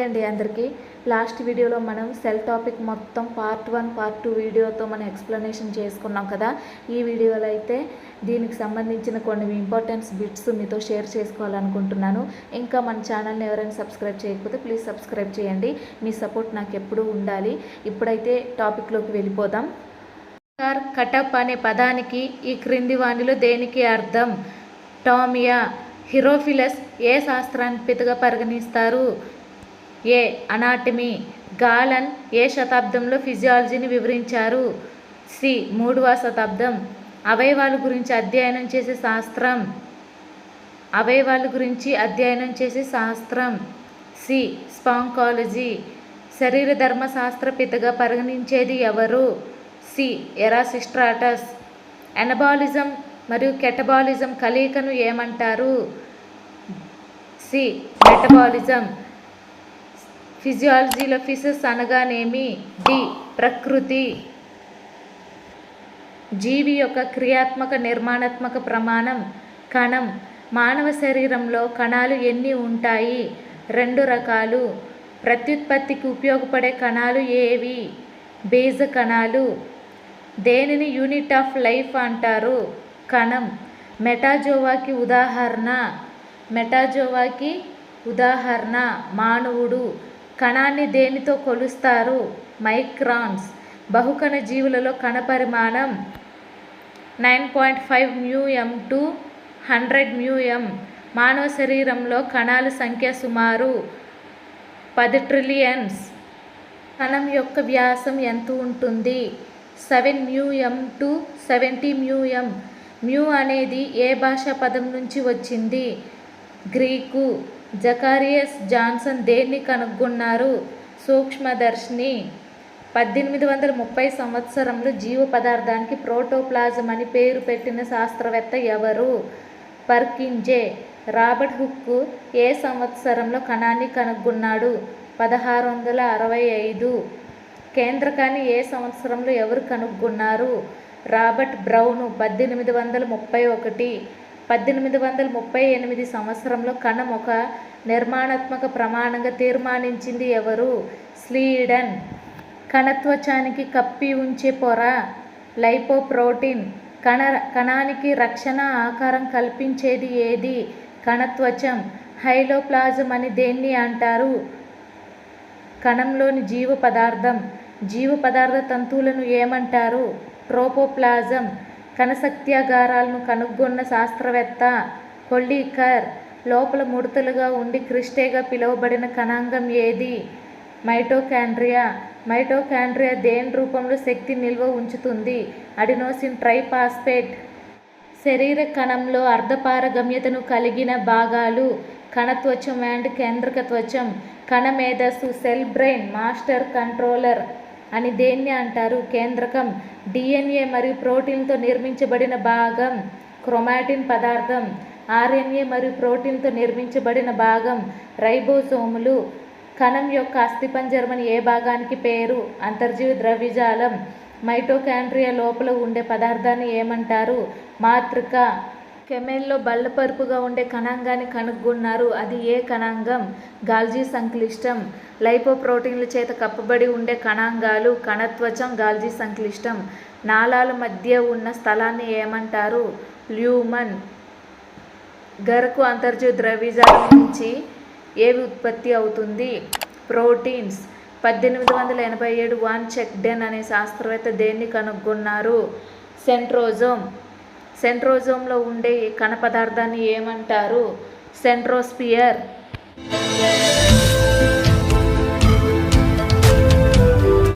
అండి అందరికీ. లాస్ట్ వీడియోలో మనం సెల్ టాపిక్ మొత్తం పార్ట్ 1 పార్ట్ 2 వీడియోతో మనం ఎక్స్ప్లెనేషన్ చేసుకున్నాం కదా. ఈ వీడియోలో అయితే దీనికి సంబంధించిన కొన్ని ఇంపార్టెన్స్ బిట్స్ మీతో షేర్ చేసుకోవాలనుకుంటున్నాను. ఇంకా మన ఛానల్ని ఎవరైనా సబ్స్క్రైబ్ చేయకపోతే ప్లీజ్ సబ్స్క్రైబ్ చేయండి. మీ సపోర్ట్ నాకు ఎప్పుడూ ఉండాలి. ఇప్పుడైతే టాపిక్లోకి వెళ్ళిపోదాం. కటప్ అనే పదానికి ఈ క్రింది వానిలో దేనికి అర్థం? టామియా. హిరోఫిలస్ ఏ శాస్త్రానికి పితగా పరిగణిస్తారు? ఏ. అనాటమీ. గాలన్ ఏ శతాబ్దంలో ఫిజియాలజీని వివరించారు? సి. 3వ శతాబ్దం. అవయవాల గురించి అధ్యయనం చేసే శాస్త్రం. అవయవాల గురించి అధ్యయనం చేసే శాస్త్రం. సి. స్పాంకాలజీ. శరీర ధర్మశాస్త్ర పితగా పరిగణించేది ఎవరు? సి. ఎరాసిస్ట్రాటస్. ఎనబాలిజం మరియు కెటబాలిజం కలయికను ఏమంటారు? సి. మెటబాలిజం. ఫిజియాలజీలో ఫిసిస్ అనగానేమి? డి. ప్రకృతి. జీవి యొక్క క్రియాత్మక నిర్మాణాత్మక ప్రమాణం కణం. మానవ శరీరంలో కణాలు ఎన్ని ఉంటాయి? 2 రకాలు. ప్రత్యుత్పత్తికి ఉపయోగపడే కణాలు ఏవి? బీజ కణాలు. దేనిని యూనిట్ ఆఫ్ లైఫ్ అంటారు? కణం. మెటాజోవాకి ఉదాహరణ. మెటాజోవాకి ఉదాహరణ మానవుడు. కణాన్ని దేనితో కొలుస్తారు? మైక్రాన్స్. బహుకణ జీవులలో కణ పరిమాణం 9.5 μm టు 100 μm. మానవ శరీరంలో కణాల సంఖ్య సుమారు 10 ట్రిలియన్స్. కణం యొక్క వ్యాసం ఎంత ఉంటుంది? 7 μm టు 70 μm. మ్యూ అనేది ఏ భాషా పదం నుంచి వచ్చింది? గ్రీకు. జకారియస్ జాన్సన్ దేన్ని కనుగొన్నారు? సూక్ష్మదర్శిని. 1830 సంవత్సరంలో జీవ పదార్థానికి ప్రోటోప్లాజం అని పేరు పెట్టిన శాస్త్రవేత్త ఎవరు? పర్కింజే. రాబర్ట్ హుక్ ఏ సంవత్సరంలో కణాన్ని కనుగొన్నాడు? 1665. కేంద్రకాన్ని ఏ సంవత్సరంలో ఎవరు కనుగొన్నారు? Robert brown. 1831. 1838 సంవత్సరంలో కణం ఒక నిర్మాణాత్మక ప్రమాణంగా తీర్మానించింది ఎవరు? స్లీడన్. కణత్వచానికి కప్పి ఉంచే పొర లైపోప్రోటీన్. కణానికి రక్షణ ఆకారం కల్పించేది ఏది? కణత్వచం. హైలోప్లాజం అని దేన్ని అంటారు? కణంలోని జీవ పదార్థం. జీవ పదార్థ తంతువులను ఏమంటారు? ట్రోపోప్లాజం. కణశక్త్యాగారాలను కనుగొన్న శాస్త్రవేత్త కొల్లీకర్. లోపల ముడతలుగా ఉండి క్రిస్టేగా పిలువబడిన కణాంగం ఏది? మైటోకాండ్రియా. మైటోకాండ్రియా దేని రూపంలో శక్తి నిల్వ ఉంచుతుంది? Adenosine triphosphate. శరీర కణంలో అర్ధపారగమ్యతను కలిగిన భాగాలు కణత్వచం అండ్ కేంద్రక త్వచం. కణ మేధస్సు సెల్ బ్రెయిన్ మాస్టర్ కంట్రోలర్ అని దేన్ని అంటారు? కేంద్రకం. డిఎన్ఏ మరియు ప్రోటీన్తో నిర్మించబడిన భాగం క్రోమాటిన్ పదార్థం. ఆర్ఎన్ఏ మరియు ప్రోటీన్తో నిర్మించబడిన భాగం రైబోసోములు. కణం యొక్క అస్థిపంజరం అని ఏ భాగానికి పేరు? అంతర్జీవ ద్రవ్యజాలం. మైటోకాండ్రియా లోపల ఉండే పదార్థాన్ని ఏమంటారు? మాతృక. కెమెల్లో బల్లపరుపుగా ఉండే కణాంగాన్ని కనుగొన్నారు. అది ఏ కణాంగం? గాల్జీ సంక్లిష్టం. లైపోప్రోటీన్ల చేత కప్పబడి ఉండే కణాంగాలు కణత్వచం, గాల్జీ సంక్లిష్టం. నాళాల మధ్య ఉన్న స్థలాన్ని ఏమంటారు? ల్యూమన్. గరకు అంతర్జీవ ద్రవ్యజాలం నుంచి ఏవి ఉత్పత్తి అవుతుంది? ప్రోటీన్స్. 1887 వాన్ చెక్డెన్ అనే శాస్త్రవేత్త దేన్ని కనుగొన్నారు? సెంట్రోజోమ్. సెంట్రోజోమ్లో ఉండే కణ పదార్థాన్ని ఏమంటారు? సెంట్రోస్పియర్.